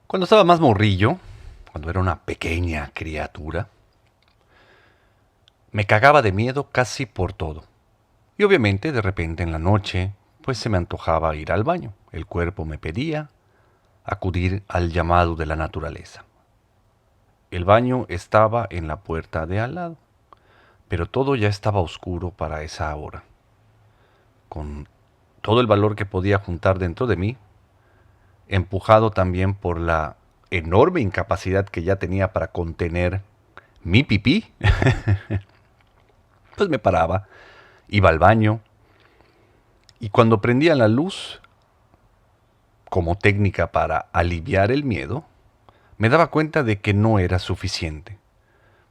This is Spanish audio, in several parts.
Cuando estaba más morrillo, cuando era una pequeña criatura, me cagaba de miedo casi por todo. Y obviamente de repente en la noche, pues se me antojaba ir al baño. El cuerpo me pedía acudir al llamado de la naturaleza. El baño estaba en la puerta de al lado, pero todo ya estaba oscuro para esa hora. Con todo el valor que podía juntar dentro de mí, empujado también por la enorme incapacidad que ya tenía para contener mi pipí, pues me paraba, iba al baño y cuando prendía la luz, como técnica para aliviar el miedo, me daba cuenta de que no era suficiente,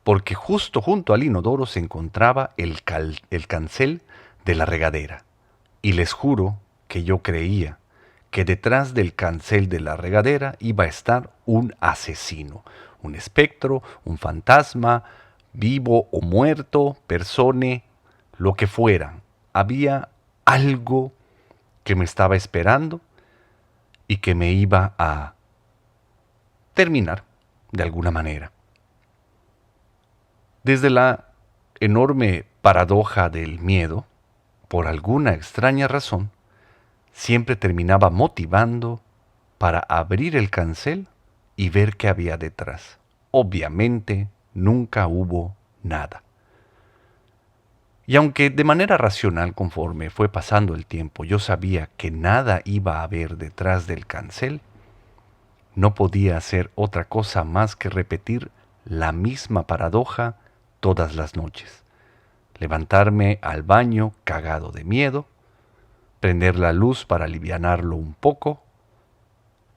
porque justo junto al inodoro se encontraba el cancel de la regadera. Y les juro que yo creía que detrás del cancel de la regadera iba a estar un asesino, un espectro, un fantasma, vivo o muerto, persone, lo que fuera. Había algo que me estaba esperando y que me iba a terminar de alguna manera. Desde la enorme paradoja del miedo, por alguna extraña razón, siempre terminaba motivando para abrir el cancel y ver qué había detrás. Obviamente, nunca hubo nada. Y aunque de manera racional, conforme fue pasando el tiempo, yo sabía que nada iba a haber detrás del cancel, no podía hacer otra cosa más que repetir la misma paradoja todas las noches. Levantarme al baño cagado de miedo, prender la luz para alivianarlo un poco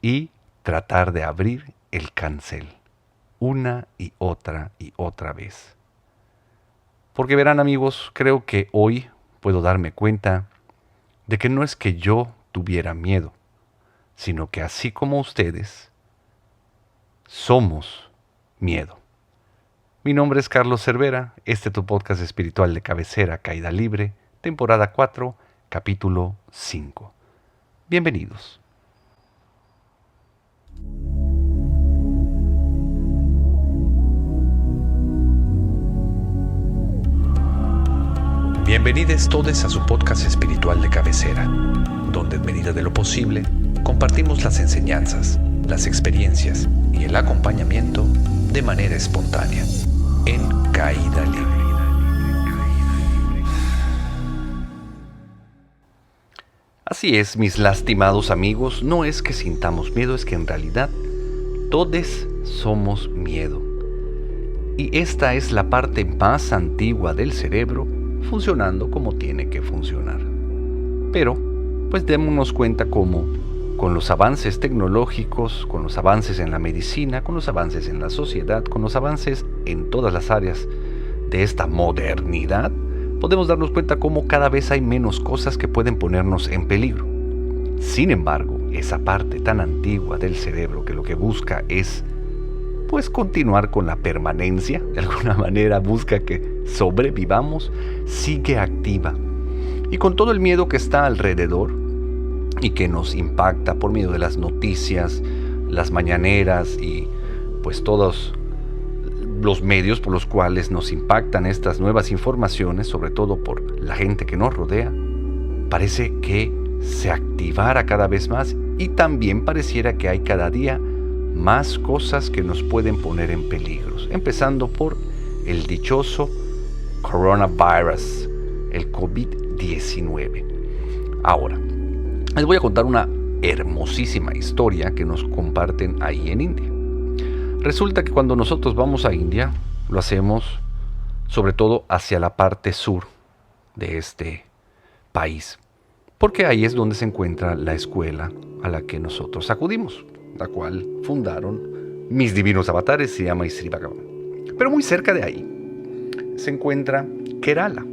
y tratar de abrir el cancel una y otra vez. Porque verán amigos, creo que hoy puedo darme cuenta de que no es que yo tuviera miedo, sino que así como ustedes, somos miedo. Mi nombre es Carlos Cervera, este es tu podcast espiritual de cabecera, Caída Libre, temporada 4, capítulo 5. Bienvenidos. Bienvenidos todos a su podcast espiritual de cabecera, donde en medida de lo posible compartimos las enseñanzas, las experiencias y el acompañamiento de manera espontánea, en Caída Libre. Así es, mis lastimados amigos, no es que sintamos miedo, es que en realidad todos somos miedo. Y esta es la parte más antigua del cerebro funcionando como tiene que funcionar. Pero, pues démonos cuenta cómo, con los avances tecnológicos, con los avances en la medicina, con los avances en la sociedad, con los avances en todas las áreas de esta modernidad, podemos darnos cuenta cómo cada vez hay menos cosas que pueden ponernos en peligro. Sin embargo, esa parte tan antigua del cerebro que lo que busca es, pues, continuar con la permanencia, de alguna manera busca que sobrevivamos, sigue activa. Y con todo el miedo que está alrededor y que nos impacta por medio de las noticias, las mañaneras y pues todos los medios por los cuales nos impactan estas nuevas informaciones, sobre todo por la gente que nos rodea, parece que se activara cada vez más y también pareciera que hay cada día más cosas que nos pueden poner en peligros, empezando por el dichoso coronavirus, el COVID-19. Ahora, les voy a contar una hermosísima historia que nos comparten ahí en India. Resulta que cuando nosotros vamos a India, lo hacemos sobre todo hacia la parte sur de este país, porque ahí es donde se encuentra la escuela a la que nosotros acudimos, la cual fundaron mis divinos avatares, se llama Sri Bhagavan. Pero muy cerca de ahí se encuentra Kerala.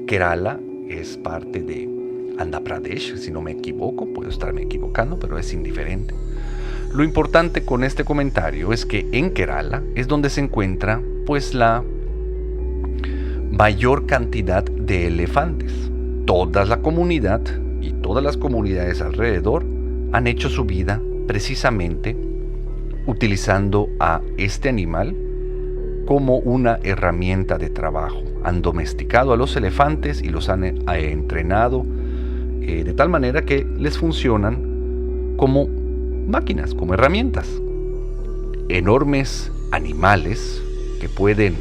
Kerala es parte de Andhra Pradesh, si no me equivoco, puedo estarme equivocando, pero es indiferente. Lo importante con este comentario es que en Kerala es donde se encuentra pues la mayor cantidad de elefantes. Toda la comunidad y todas las comunidades alrededor han hecho su vida precisamente utilizando a este animal como una herramienta de trabajo. Han domesticado a los elefantes y los han entrenado de tal manera que les funcionan como máquinas, como herramientas. Enormes animales que pueden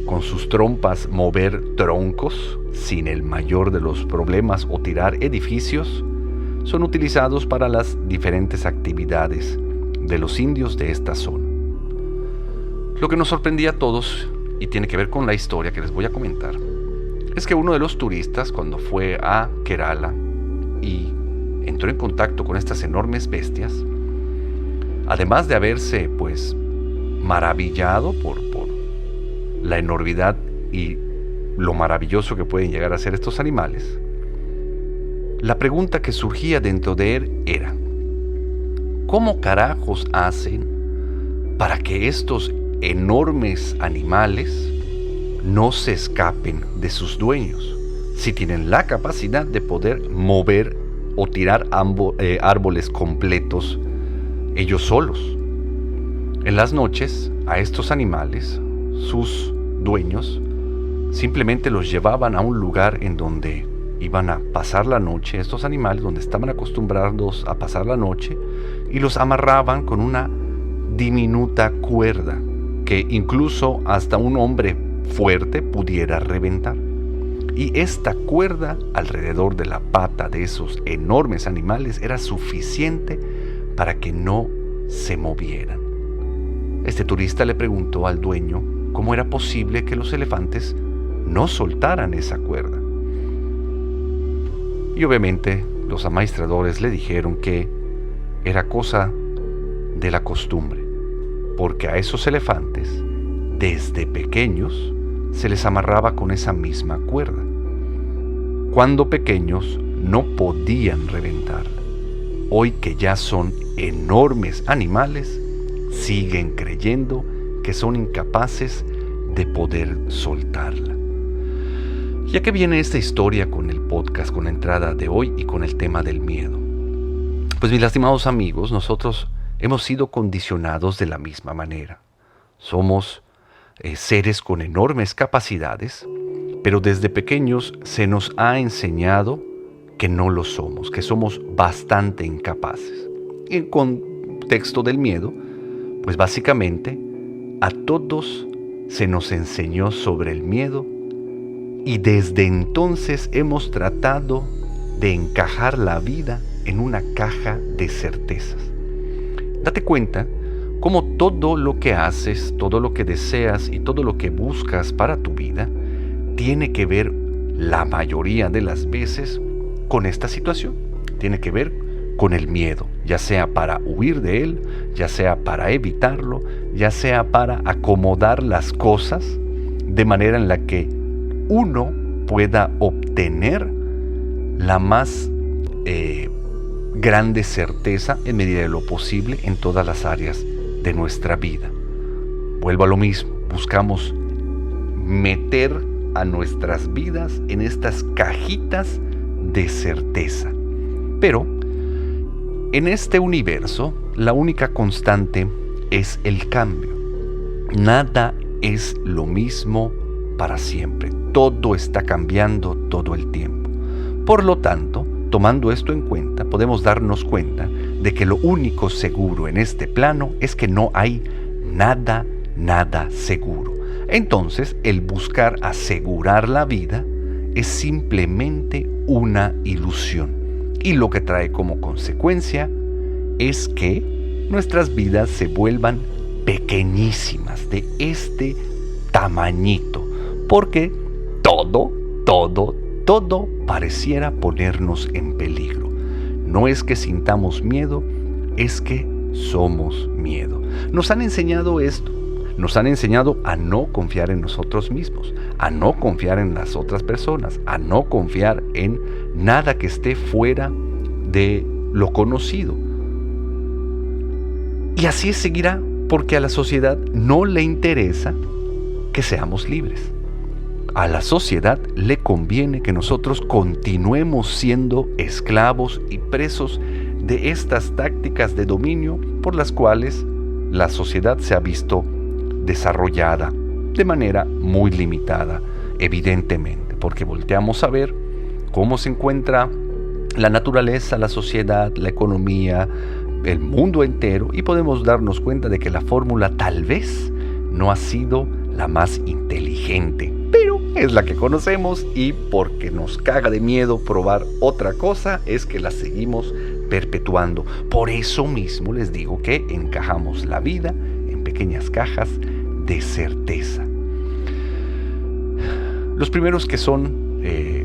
con sus trompas mover troncos sin el mayor de los problemas o tirar edificios, son utilizados para las diferentes actividades de los indios de esta zona. Lo que nos sorprendía a todos, y tiene que ver con la historia que les voy a comentar, es que uno de los turistas, cuando fue a Kerala y entró en contacto con estas enormes bestias, además de haberse maravillado por la enormidad y lo maravilloso que pueden llegar a ser estos animales, la pregunta que surgía dentro de él era: ¿cómo carajos hacen para que estos enormes animales no se escapen de sus dueños, si tienen la capacidad de poder mover o tirar árboles completos ellos solos? En las noches, a estos animales, sus dueños simplemente los llevaban a un lugar en donde iban a pasar la noche, estos animales, donde estaban acostumbrados a pasar la noche, y los amarraban con una diminuta cuerda que incluso hasta un hombre fuerte pudiera reventar. Y esta cuerda alrededor de la pata de esos enormes animales era suficiente para que no se movieran. Este turista le preguntó al dueño cómo era posible que los elefantes no soltaran esa cuerda. Y obviamente los amaestradores le dijeron que era cosa de la costumbre, porque a esos elefantes, desde pequeños, se les amarraba con esa misma cuerda. Cuando pequeños no podían reventarla. Hoy que ya son enormes animales, siguen creyendo que son incapaces de poder soltarla. ¿Y a qué viene esta historia con el podcast, con la entrada de hoy y con el tema del miedo? Pues mis lastimados amigos, nosotros hemos sido condicionados de la misma manera. Somos seres con enormes capacidades, pero desde pequeños se nos ha enseñado que no lo somos, que somos bastante incapaces. En contexto del miedo, pues básicamente a todos se nos enseñó sobre el miedo y desde entonces hemos tratado de encajar la vida en una caja de certezas. Date cuenta cómo todo lo que haces, todo lo que deseas y todo lo que buscas para tu vida tiene que ver la mayoría de las veces con esta situación. Tiene que ver con el miedo, ya sea para huir de él, ya sea para evitarlo, ya sea para acomodar las cosas de manera en la que uno pueda obtener la más grande certeza en medida de lo posible en todas las áreas de nuestra vida. Vuelvo a lo mismo, buscamos meter a nuestras vidas en estas cajitas de certeza. Pero en este universo, la única constante es el cambio. Nada es lo mismo para siempre. Todo está cambiando todo el tiempo. Por lo tanto, tomando esto en cuenta, podemos darnos cuenta de que lo único seguro en este plano es que no hay nada seguro. Entonces, el buscar asegurar la vida es simplemente una ilusión. Y lo que trae como consecuencia es que nuestras vidas se vuelvan pequeñísimas, de este tamañito, porque todo pareciera ponernos en peligro. No es que sintamos miedo, es que somos miedo. Nos han enseñado esto. Nos han enseñado a no confiar en nosotros mismos, a no confiar en las otras personas, a no confiar en nada que esté fuera de lo conocido. Y así seguirá, porque a la sociedad no le interesa que seamos libres. A la sociedad le conviene que nosotros continuemos siendo esclavos y presos de estas tácticas de dominio por las cuales la sociedad se ha visto desarrollada de manera muy limitada, evidentemente, porque volteamos a ver cómo se encuentra la naturaleza, la sociedad, la economía, el mundo entero, y podemos darnos cuenta de que la fórmula tal vez no ha sido la más inteligente, pero es la que conocemos, y porque nos caga de miedo probar otra cosa es que la seguimos perpetuando. Por eso mismo les digo que encajamos la vida en pequeñas cajas de certeza. Los primeros que son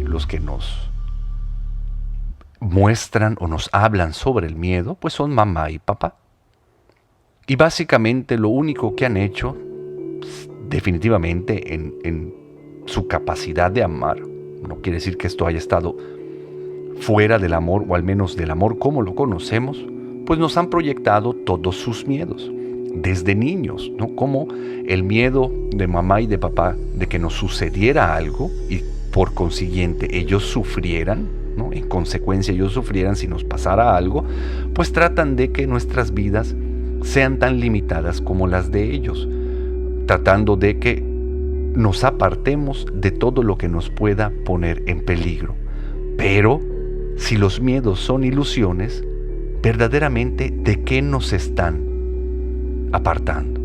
los que nos muestran o nos hablan sobre el miedo, pues son mamá y papá. Y básicamente lo único que han hecho, definitivamente en su capacidad de amar, no quiere decir que esto haya estado fuera del amor, o al menos del amor como lo conocemos, pues nos han proyectado todos sus miedos, desde niños, ¿no? Como el miedo de mamá y de papá de que nos sucediera algo y por consiguiente ellos sufrieran, ¿no? En consecuencia ellos sufrieran si nos pasara algo, pues tratan de que nuestras vidas sean tan limitadas como las de ellos, tratando de que nos apartemos de todo lo que nos pueda poner en peligro. Pero si los miedos son ilusiones, verdaderamente, ¿de qué nos están apartando?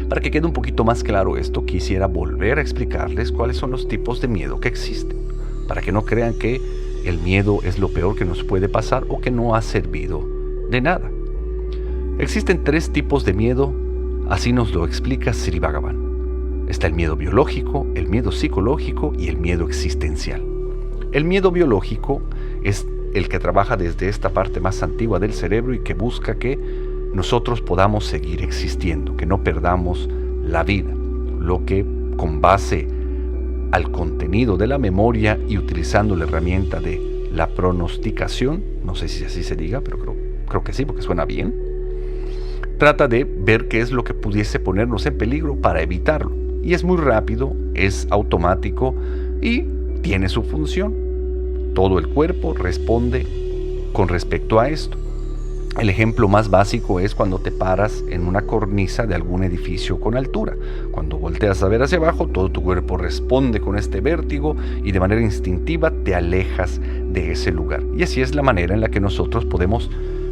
Para que quede un poquito más claro esto, quisiera volver a explicarles cuáles son los tipos de miedo que existen, para que no crean que el miedo es lo peor que nos puede pasar o que no ha servido de nada. Existen 3 tipos de miedo, así nos lo explica Sri Bhagavan. Está el miedo biológico, el miedo psicológico y el miedo existencial. El miedo biológico es el que trabaja desde esta parte más antigua del cerebro y que busca que nosotros podamos seguir existiendo, que no perdamos la vida, lo que con base al contenido de la memoria y utilizando la herramienta de la pronosticación, no sé si así se diga, pero creo que sí, porque suena bien, trata de ver qué es lo que pudiese ponernos en peligro para evitarlo. Y es muy rápido, es automático y tiene su función. Todo el cuerpo responde con respecto a esto. El ejemplo más básico es cuando te paras en una cornisa de algún edificio con altura. Cuando volteas a ver hacia abajo, todo tu cuerpo responde con este vértigo y de manera instintiva te alejas de ese lugar. Y así es la manera en la que nosotros podemos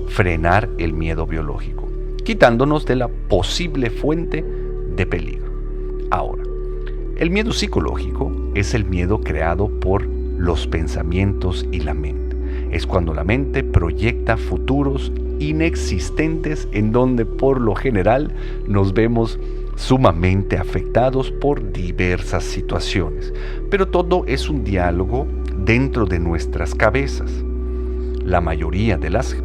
frenar el miedo biológico, quitándonos de la posible fuente de peligro. Ahora, el miedo psicológico es el miedo creado por los pensamientos y la mente. Es cuando la mente proyecta futuros inexistentes en donde por lo general nos vemos sumamente afectados por diversas situaciones. Pero todo es un diálogo dentro de nuestras cabezas. La mayoría de las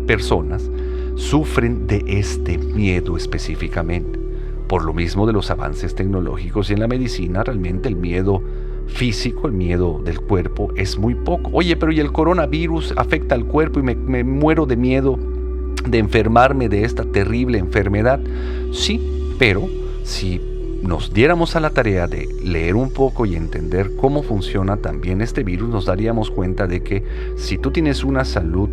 personas sufren de este miedo específicamente. Por lo mismo de los avances tecnológicos y en la medicina, realmente el miedo físico, el miedo del cuerpo es muy poco. Oye, pero ¿y el coronavirus afecta al cuerpo y me muero de miedo de enfermarme de esta terrible enfermedad? Sí, pero si nos diéramos a la tarea de leer un poco y entender cómo funciona también este virus, nos daríamos cuenta de que si tú tienes una salud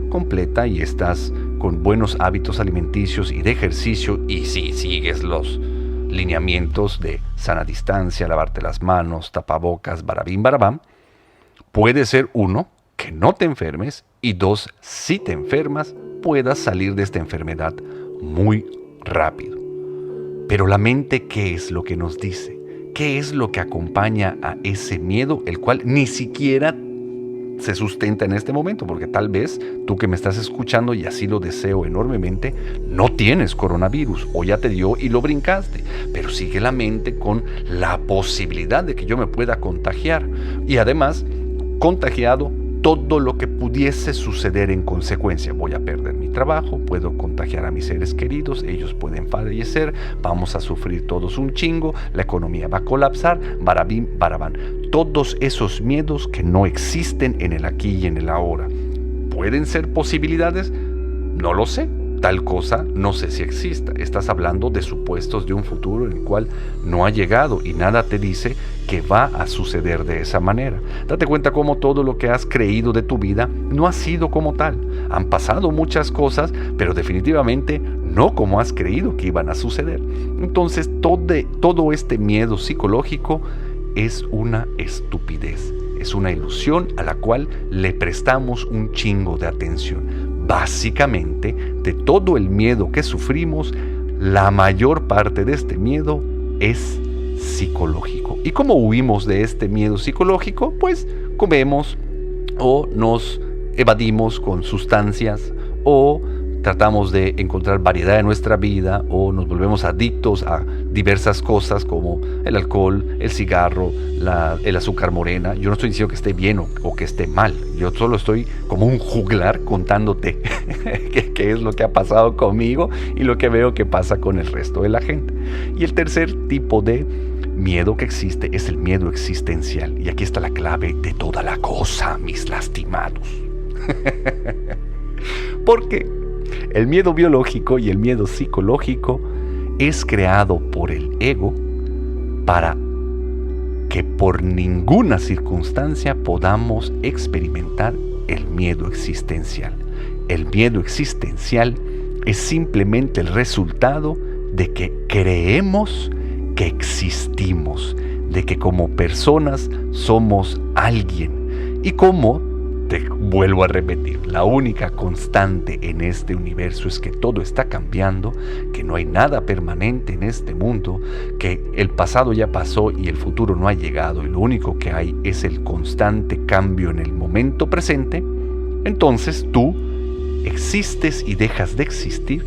completa y estás con buenos hábitos alimenticios y de ejercicio, y si sigues los lineamientos de sana distancia, lavarte las manos, tapabocas, barabín, barabam, puede ser 1, que no te enfermes, y 2, si te enfermas, puedas salir de esta enfermedad muy rápido. Pero la mente, ¿qué es lo que nos dice? ¿Qué es lo que acompaña a ese miedo, el cual ni siquiera se sustenta en este momento? Porque tal vez tú que me estás escuchando, y así lo deseo enormemente, no tienes coronavirus o ya te dio y lo brincaste, pero sigue la mente con la posibilidad de que yo me pueda contagiar, y además contagiado todo lo que pudiese suceder en consecuencia. Voy a perder mi trabajo, puedo contagiar a mis seres queridos, ellos pueden fallecer, vamos a sufrir todos un chingo, la economía va a colapsar, barabín, barabán. Todos esos miedos que no existen en el aquí y en el ahora. ¿Pueden ser posibilidades? No lo sé. tal cosa no sé si exista. Estás hablando de supuestos de un futuro en el cual no ha llegado y nada te dice que va a suceder de esa manera. Date cuenta cómo todo lo que has creído de tu vida no ha sido como tal. Han pasado muchas cosas, pero definitivamente no como has creído que iban a suceder. Entonces todo este miedo psicológico es una estupidez. Es una ilusión a la cual le prestamos un chingo de atención. Básicamente, de todo el miedo que sufrimos, la mayor parte de este miedo es psicológico. ¿Y cómo huimos de este miedo psicológico? Pues comemos o nos evadimos con sustancias o tratamos de encontrar variedad en nuestra vida o nos volvemos adictos a diversas cosas como el alcohol, el cigarro, el azúcar morena. Yo no estoy diciendo que esté bien o que esté mal. Yo solo estoy como un juglar contándote qué es lo que ha pasado conmigo y lo que veo que pasa con el resto de la gente. Y el tercer tipo de miedo que existe es el miedo existencial. Y aquí está la clave de toda la cosa, mis lastimados. Porque el miedo biológico y el miedo psicológico es creado por el ego para que por ninguna circunstancia podamos experimentar el miedo existencial. El miedo existencial es simplemente el resultado de que creemos que existimos, de que como personas somos alguien. Y como te vuelvo a repetir, la única constante en este universo es que todo está cambiando, que no hay nada permanente en este mundo, que el pasado ya pasó y el futuro no ha llegado y lo único que hay es el constante cambio en el momento presente. Entonces tú existes y dejas de existir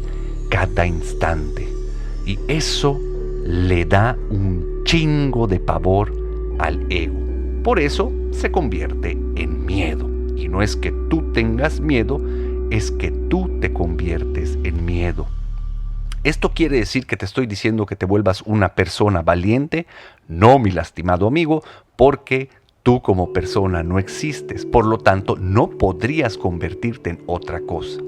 cada instante. Y eso le da un chingo de pavor al ego. Por eso se convierte en miedo. Y no es que tú tengas miedo, es que tú te conviertes en miedo. ¿Esto quiere decir que te estoy diciendo que te vuelvas una persona valiente? No, mi lastimado amigo, porque tú como persona no existes. Por lo tanto, no podrías convertirte en otra cosa.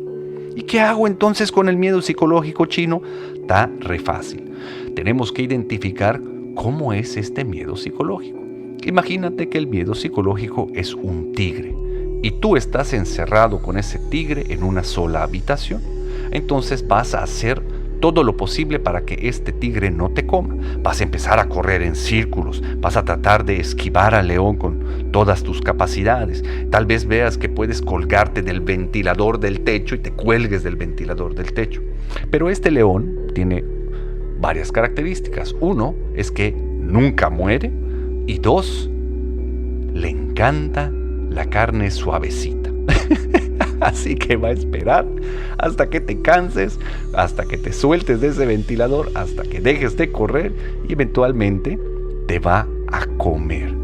¿Y qué hago entonces con el miedo psicológico, chino? Está re fácil. Tenemos que identificar cómo es este miedo psicológico. Imagínate que el miedo psicológico es un tigre. Y tú estás encerrado con ese tigre en una sola habitación. Entonces vas a hacer todo lo posible para que este tigre no te coma. Vas a empezar a correr en círculos. Vas a tratar de esquivar al león con todas tus capacidades. Tal vez veas que puedes colgarte del ventilador del techo y te cuelgues del ventilador del techo. Pero este león tiene varias características. Uno es que nunca muere. Y dos, le encanta la carne suavecita. Así que va a esperar hasta que te canses, hasta que te sueltes de ese ventilador, hasta que dejes de correr y eventualmente te va a comer.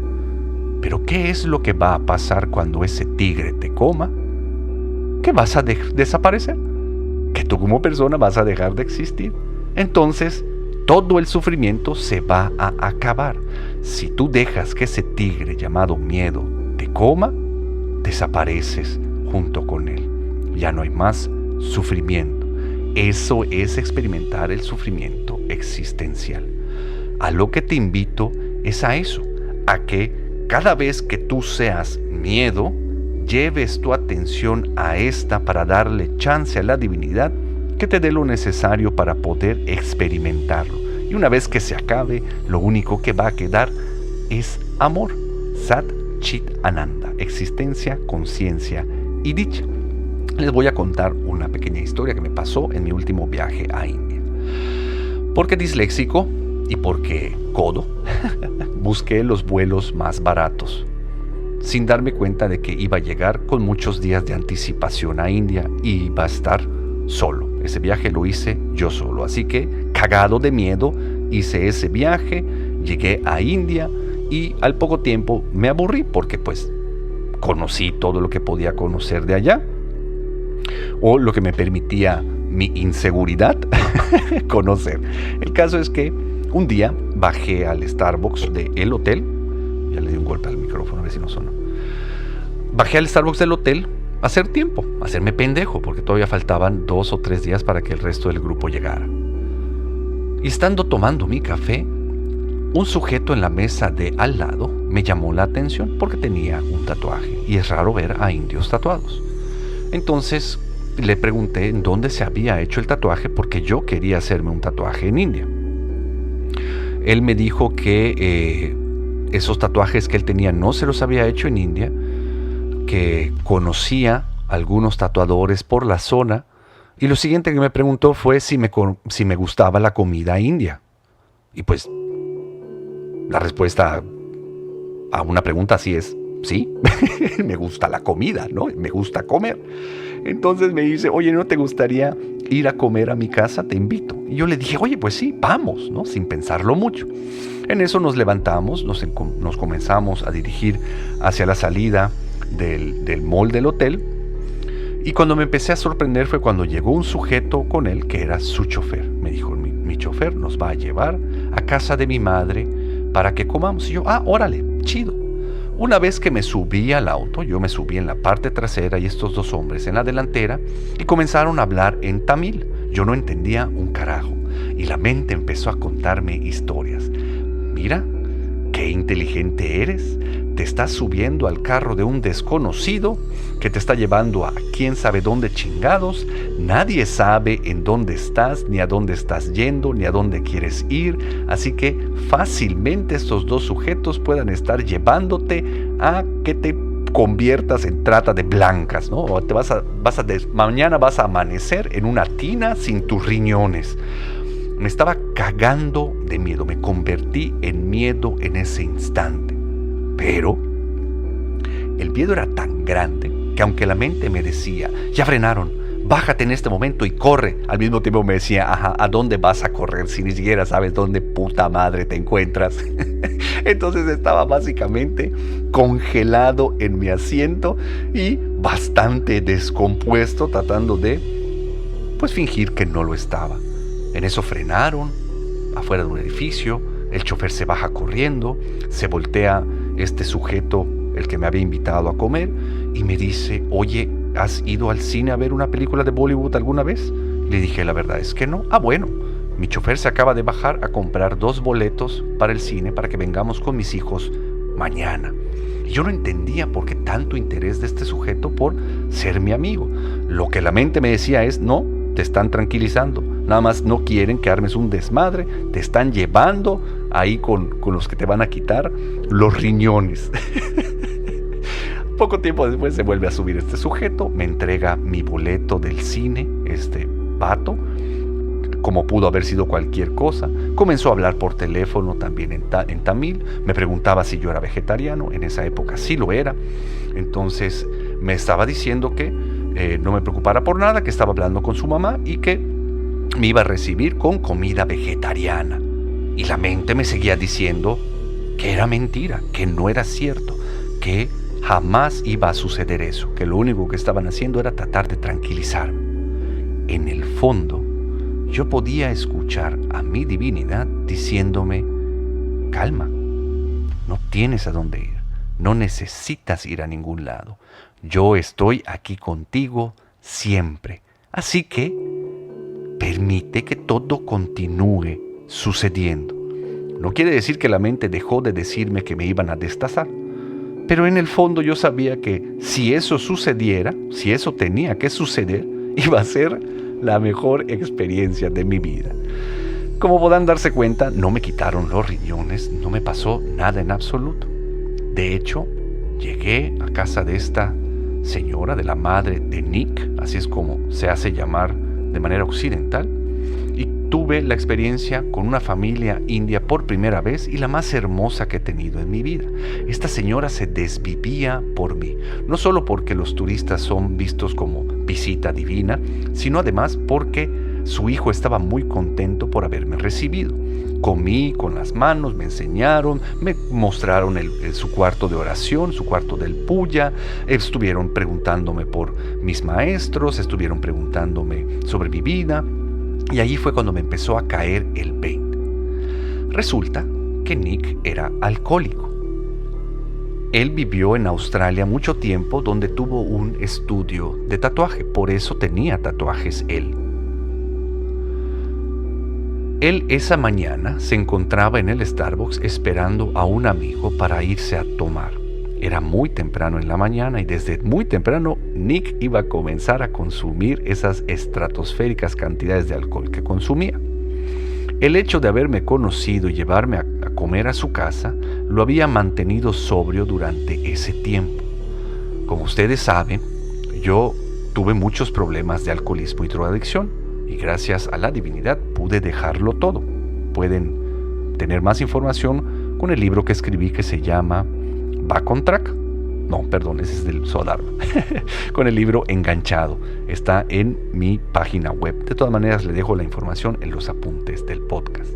Pero ¿qué es lo que va a pasar cuando ese tigre te coma? Que vas a desaparecer, que tú como persona vas a dejar de existir. Entonces todo el sufrimiento se va a acabar. Si tú dejas que ese tigre llamado miedo te coma, desapareces junto con él. Ya no hay más sufrimiento. Eso es experimentar el sufrimiento existencial. A lo que te invito es a eso, a que cada vez que tú seas miedo, lleves tu atención a esta para darle chance a la divinidad que te dé lo necesario para poder experimentarlo. Y una vez que se acabe, lo único que va a quedar es amor. Sat Chit Ananda, existencia, conciencia y dicha. Les voy a contar una pequeña historia que me pasó en mi último viaje a India. Porque disléxico y porque codo, busqué los vuelos más baratos, sin darme cuenta de que iba a llegar con muchos días de anticipación a India y iba a estar solo. Ese viaje lo hice yo solo, así que cagado de miedo hice ese viaje, llegué a India y al poco tiempo me aburrí porque pues conocí todo lo que podía conocer de allá o lo que me permitía mi inseguridad conocer. El caso es que un día bajé al Starbucks del hotel, ya le di un golpe al micrófono a ver si no sonó. Bajé al Starbucks del hotel hacer tiempo, hacerme pendejo, porque todavía faltaban 2 o 3 días para que el resto del grupo llegara. Y estando tomando mi café, un sujeto en la mesa de al lado me llamó la atención porque tenía un tatuaje, y es raro ver a indios tatuados. Entonces le pregunté en dónde se había hecho el tatuaje, porque yo quería hacerme un tatuaje en India. Él me dijo que esos tatuajes que él tenía no se los había hecho en India, que conocía algunos tatuadores por la zona, y lo siguiente que me preguntó fue si me gustaba la comida india. Y pues la respuesta a una pregunta así es sí. Me gusta la comida, ¿no? Me gusta comer. Entonces me dice, oye, ¿no te gustaría ir a comer a mi casa? Te invito. Y yo le dije, oye, pues sí, vamos, ¿no? Sin pensarlo mucho. En eso nos levantamos, nos comenzamos a dirigir hacia la salida del mall del hotel, y cuando me empecé a sorprender fue cuando llegó un sujeto con él que era su chofer. Me dijo, mi chofer nos va a llevar a casa de mi madre para que comamos. Y yo, órale, chido. Una vez que me subí al auto, yo me subí en la parte trasera y estos dos hombres en la delantera, y comenzaron a hablar en tamil. Yo no entendía un carajo, y la mente empezó a contarme historias. Mira, qué inteligente eres. Te estás subiendo al carro de un desconocido que te está llevando a quién sabe dónde chingados. Nadie sabe en dónde estás, ni a dónde estás yendo, ni a dónde quieres ir. Así que fácilmente estos dos sujetos puedan estar llevándote a que te conviertas en trata de blancas, ¿no? O mañana vas a amanecer en una tina sin tus riñones. Me estaba cagando de miedo, me convertí en miedo en ese instante. Pero el miedo era tan grande que aunque la mente me decía, ya frenaron, bájate en este momento y corre, al mismo tiempo me decía, ¿a dónde vas a correr si ni siquiera sabes dónde puta madre te encuentras? Entonces estaba básicamente congelado en mi asiento y bastante descompuesto, tratando de fingir que no lo estaba. En eso frenaron afuera de un edificio, el chofer se baja corriendo, se voltea este sujeto, el que me había invitado a comer, y me dice, oye, ¿has ido al cine a ver una película de Bollywood alguna vez? Le dije, la verdad es que no. Bueno, mi chofer se acaba de bajar a comprar 2 boletos para el cine para que vengamos con mis hijos mañana. Y yo no entendía por qué tanto interés de este sujeto por ser mi amigo. Lo que la mente me decía es, no, te están tranquilizando, nada más no quieren que armes un desmadre, te están llevando ahí con los que te van a quitar los riñones. Poco tiempo después se vuelve a subir este sujeto, me entrega mi boleto del cine, este vato, como pudo haber sido cualquier cosa. Comenzó a hablar por teléfono también en tamil, me preguntaba si yo era vegetariano, en esa época sí lo era. Entonces me estaba diciendo que no me preocupara por nada, que estaba hablando con su mamá y que me iba a recibir con comida vegetariana. Y la mente me seguía diciendo que era mentira, que no era cierto, que jamás iba a suceder eso, que lo único que estaban haciendo era tratar de tranquilizarme. En el fondo, yo podía escuchar a mi divinidad diciéndome, calma, no tienes a dónde ir, no necesitas ir a ningún lado, yo estoy aquí contigo siempre, así que permite que todo continúe sucediendo. No quiere decir que la mente dejó de decirme que me iban a destazar, pero en el fondo yo sabía que si eso sucediera, si eso tenía que suceder, iba a ser la mejor experiencia de mi vida. Como podrán darse cuenta, no me quitaron los riñones, no me pasó nada en absoluto. De hecho, llegué a casa de esta señora, de la madre de Nick, así es como se hace llamar de manera occidental, y tuve la experiencia con una familia india por primera vez y la más hermosa que he tenido en mi vida. Esta señora se desvivía por mí, no solo porque los turistas son vistos como visita divina, sino además porque su hijo estaba muy contento por haberme recibido. Comí con las manos, me enseñaron, me mostraron su cuarto de oración, su cuarto del puya, estuvieron preguntándome por mis maestros, estuvieron preguntándome sobre mi vida, y ahí fue cuando me empezó a caer el 20. Resulta que Nick era alcohólico. Él vivió en Australia mucho tiempo, donde tuvo un estudio de tatuaje, por eso tenía tatuajes él. Él esa mañana se encontraba en el Starbucks esperando a un amigo para irse a tomar. Era muy temprano en la mañana y desde muy temprano Nick iba a comenzar a consumir esas estratosféricas cantidades de alcohol que consumía. El hecho de haberme conocido y llevarme a comer a su casa lo había mantenido sobrio durante ese tiempo. Como ustedes saben, yo tuve muchos problemas de alcoholismo y drogadicción y gracias a la divinidad pude dejarlo todo. Pueden tener más información con el libro que escribí que se llama Back on Track. No, perdón, ese es del Sodharma. Con el libro Enganchado. Está en mi página web. De todas maneras, le dejo la información en los apuntes del podcast.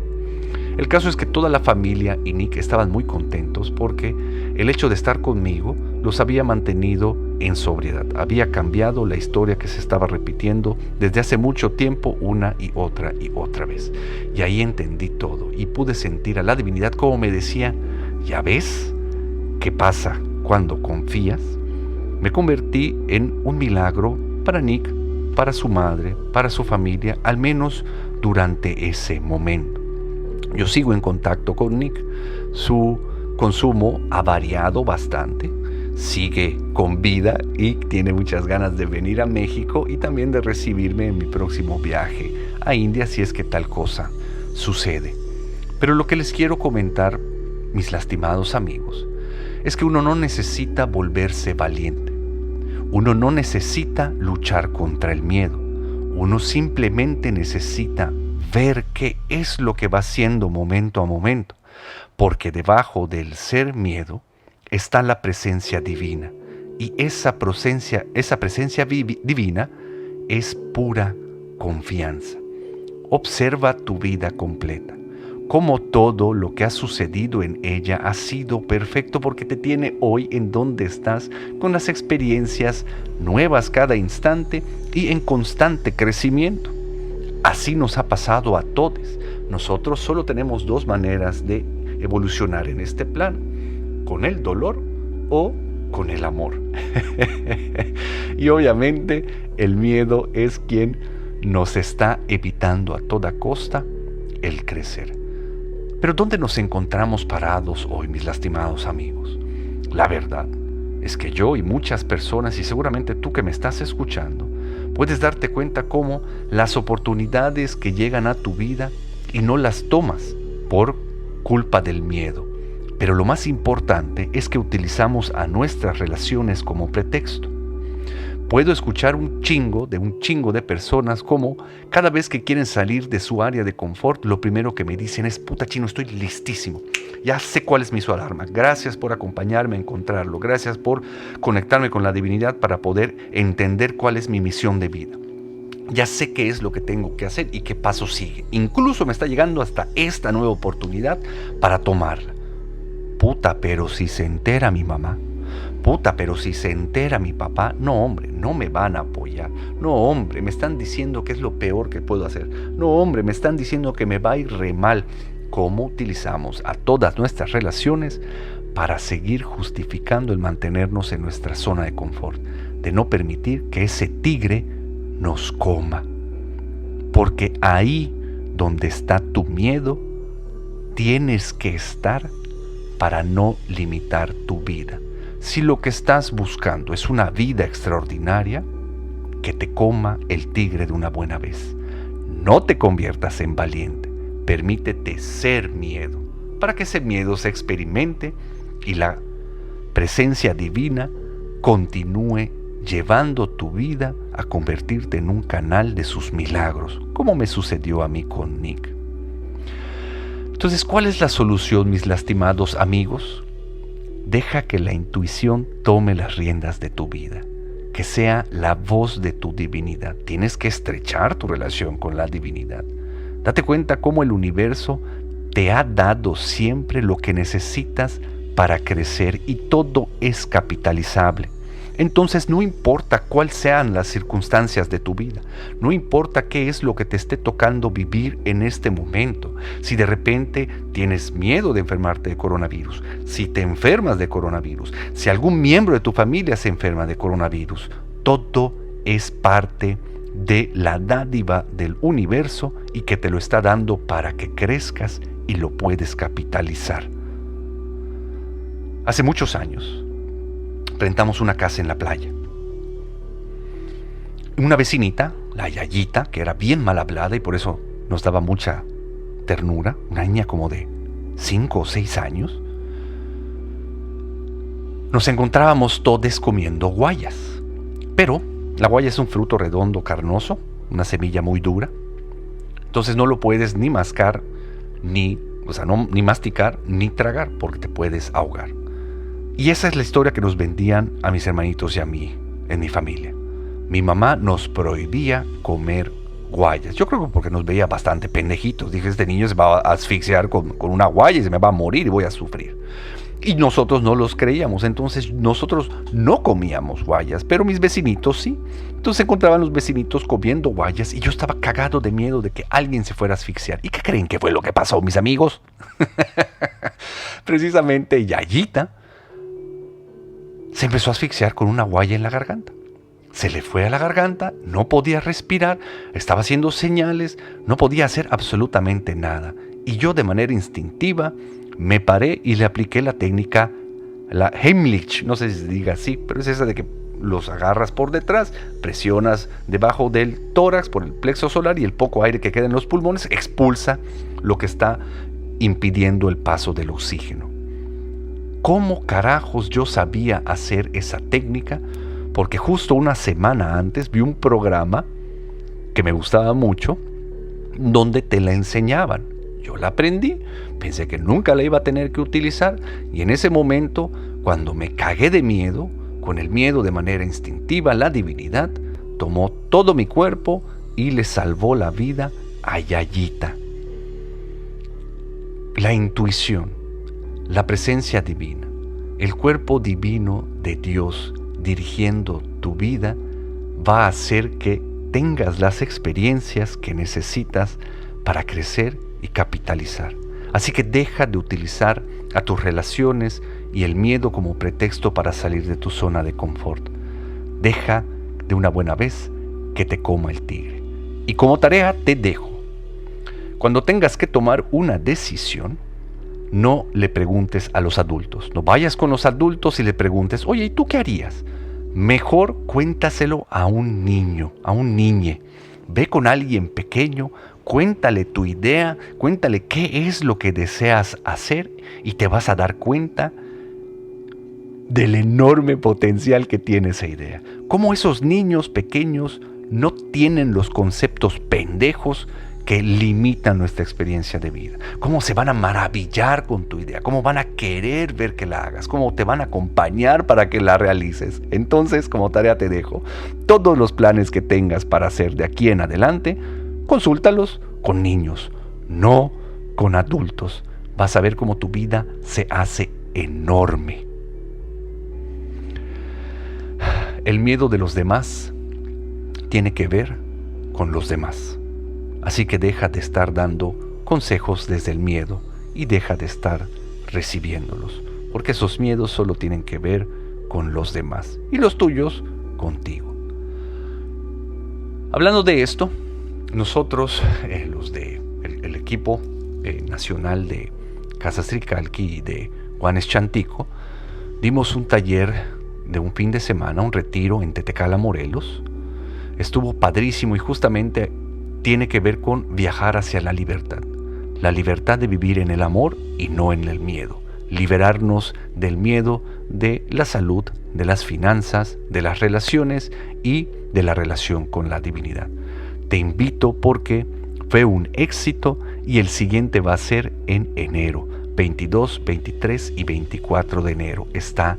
El caso es que toda la familia y Nick estaban muy contentos porque el hecho de estar conmigo los había mantenido en sobriedad. Había cambiado la historia que se estaba repitiendo desde hace mucho tiempo una y otra vez. Y ahí entendí todo y pude sentir a la divinidad como me decía, ¿ya ves qué pasa cuando confías? Me convertí en un milagro para Nick, para su madre, para su familia, al menos durante ese momento. Yo sigo en contacto con Nick. Su consumo ha variado bastante, sigue con vida y tiene muchas ganas de venir a México y también de recibirme en mi próximo viaje a India si es que tal cosa sucede. Pero lo que les quiero comentar, mis lastimados amigos, es que uno no necesita volverse valiente. Uno no necesita luchar contra el miedo. Uno simplemente necesita ver qué es lo que va haciendo momento a momento, porque debajo del ser miedo está la presencia divina, y esa presencia divina es pura confianza. Observa tu vida completa, cómo todo lo que ha sucedido en ella ha sido perfecto porque te tiene hoy en donde estás, con las experiencias nuevas cada instante y en constante crecimiento. Así nos ha pasado a todos. Nosotros solo tenemos dos maneras de evolucionar en este plano: con el dolor o con el amor. Y obviamente el miedo es quien nos está evitando a toda costa el crecer. Pero ¿dónde nos encontramos parados hoy, mis lastimados amigos? La verdad es que yo y muchas personas, y seguramente tú que me estás escuchando, puedes darte cuenta cómo las oportunidades que llegan a tu vida y no las tomas por culpa del miedo. Pero lo más importante es que utilizamos a nuestras relaciones como pretexto. Puedo escuchar un chingo de personas como cada vez que quieren salir de su área de confort, lo primero que me dicen es: puta Chino, estoy listísimo. Ya sé cuál es mi Sodharma. Gracias por acompañarme a encontrarlo. Gracias por conectarme con la divinidad para poder entender cuál es mi misión de vida. Ya sé qué es lo que tengo que hacer y qué paso sigue. Incluso me está llegando hasta esta nueva oportunidad para tomarla. Puta, pero si se entera mi mamá. Puta, pero si se entera mi papá, no hombre, no me van a apoyar. No hombre, me están diciendo que es lo peor que puedo hacer. No hombre, me están diciendo que me va a ir re mal. ¿Cómo utilizamos a todas nuestras relaciones para seguir justificando el mantenernos en nuestra zona de confort? De no permitir que ese tigre nos coma. Porque ahí donde está tu miedo, tienes que estar para no limitar tu vida. Si lo que estás buscando es una vida extraordinaria, que te coma el tigre de una buena vez. No te conviertas en valiente, permítete ser miedo, para que ese miedo se experimente y la presencia divina continúe llevando tu vida a convertirte en un canal de sus milagros, como me sucedió a mí con Nick. Entonces, ¿cuál es la solución, mis lastimados amigos? Deja que la intuición tome las riendas de tu vida, que sea la voz de tu divinidad. Tienes que estrechar tu relación con la divinidad. Date cuenta cómo el universo te ha dado siempre lo que necesitas para crecer y todo es capitalizable. Entonces no importa cuáles sean las circunstancias de tu vida, no importa qué es lo que te esté tocando vivir en este momento. Si de repente tienes miedo de enfermarte de coronavirus, si te enfermas de coronavirus, si algún miembro de tu familia se enferma de coronavirus, todo es parte de la dádiva del universo y que te lo está dando para que crezcas y lo puedes capitalizar. Hace muchos años rentamos una casa en la playa. Una vecinita, la Yayita, que era bien mal hablada y por eso nos daba mucha ternura, una niña como de 5 o 6 años, nos encontrábamos todos comiendo guayas. Pero la guaya es un fruto redondo, carnoso, una semilla muy dura. Entonces no lo puedes ni mascar, ni masticar, ni tragar, porque te puedes ahogar. Y esa es la historia que nos vendían a mis hermanitos y a mí, en mi familia. Mi mamá nos prohibía comer guayas. Yo creo que porque nos veía bastante pendejitos. Dije, este niño se va a asfixiar con una guaya y se me va a morir y voy a sufrir. Y nosotros no los creíamos, entonces nosotros no comíamos guayas, pero mis vecinitos sí. Entonces encontraban los vecinitos comiendo guayas y yo estaba cagado de miedo de que alguien se fuera a asfixiar. ¿Y qué creen que fue lo que pasó, mis amigos? Precisamente Yayita se empezó a asfixiar con una guaya en la garganta. Se le fue a la garganta, no podía respirar, estaba haciendo señales, no podía hacer absolutamente nada. Y yo de manera instintiva me paré y le apliqué la técnica, la Heimlich, no sé si se diga así, pero es esa de que los agarras por detrás, presionas debajo del tórax por el plexo solar y el poco aire que queda en los pulmones expulsa lo que está impidiendo el paso del oxígeno. ¿Cómo carajos yo sabía hacer esa técnica? Porque justo una semana antes vi un programa que me gustaba mucho donde te la enseñaban. Yo la aprendí, pensé que nunca la iba a tener que utilizar y en ese momento, cuando me cagué de miedo, con el miedo de manera instintiva, la divinidad tomó todo mi cuerpo y le salvó la vida a Yayita. La intuición, la presencia divina, el cuerpo divino de Dios dirigiendo tu vida va a hacer que tengas las experiencias que necesitas para crecer y capitalizar. Así que deja de utilizar a tus relaciones y el miedo como pretexto para salir de tu zona de confort. Deja de una buena vez que te coma el tigre. Y como tarea te dejo. Cuando tengas que tomar una decisión, no le preguntes a los adultos. No vayas con los adultos y le preguntes, oye, ¿y tú qué harías? Mejor cuéntaselo a un niño, a un niñe. Ve con alguien pequeño, cuéntale tu idea, cuéntale qué es lo que deseas hacer y te vas a dar cuenta del enorme potencial que tiene esa idea. Cómo esos niños pequeños no tienen los conceptos pendejos que limitan nuestra experiencia de vida. Cómo se van a maravillar con tu idea, cómo van a querer ver que la hagas, cómo te van a acompañar para que la realices. Entonces, como tarea te dejo, todos los planes que tengas para hacer de aquí en adelante, consúltalos con niños, no con adultos. Vas a ver cómo tu vida se hace enorme. El miedo de los demás tiene que ver con los demás. Así que deja de estar dando consejos desde el miedo y deja de estar recibiéndolos, porque esos miedos solo tienen que ver con los demás y los tuyos contigo. Hablando de esto, nosotros, los de el equipo nacional de Casa Stricalqui y de Juanes Chantico, dimos un taller de un fin de semana, un retiro en Tetecala, Morelos. Estuvo padrísimo y justamente tiene que ver con viajar hacia la libertad de vivir en el amor y no en el miedo, liberarnos del miedo de la salud, de las finanzas, de las relaciones y de la relación con la divinidad. Te invito porque fue un éxito y el siguiente va a ser en enero, 22, 23 y 24 de enero. Está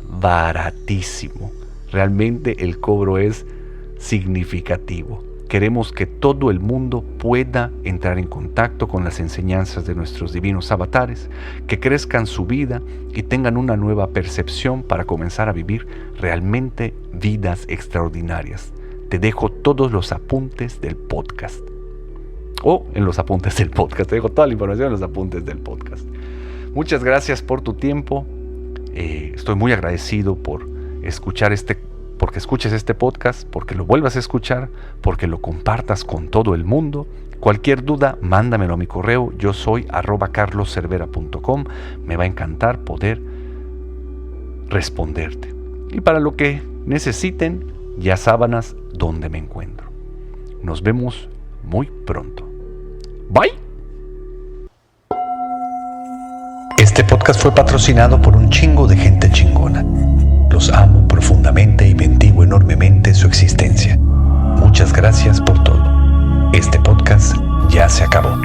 baratísimo, realmente el cobro es significativo. Queremos que todo el mundo pueda entrar en contacto con las enseñanzas de nuestros divinos avatares, que crezcan su vida y tengan una nueva percepción para comenzar a vivir realmente vidas extraordinarias. Te dejo todos los apuntes del podcast. En los apuntes del podcast. Te dejo toda la información en los apuntes del podcast. Muchas gracias por tu tiempo. Estoy muy agradecido porque escuches este podcast, porque lo vuelvas a escuchar, porque lo compartas con todo el mundo. Cualquier duda, mándamelo a mi correo. Yo soy @carloscervera.com. Me va a encantar poder responderte. Y para lo que necesiten, ya sábanas donde me encuentro. Nos vemos muy pronto. Bye. Este podcast fue patrocinado por un chingo de gente chingona. Los amo profundamente y bendigo enormemente su existencia. Muchas gracias por todo. Este podcast ya se acabó.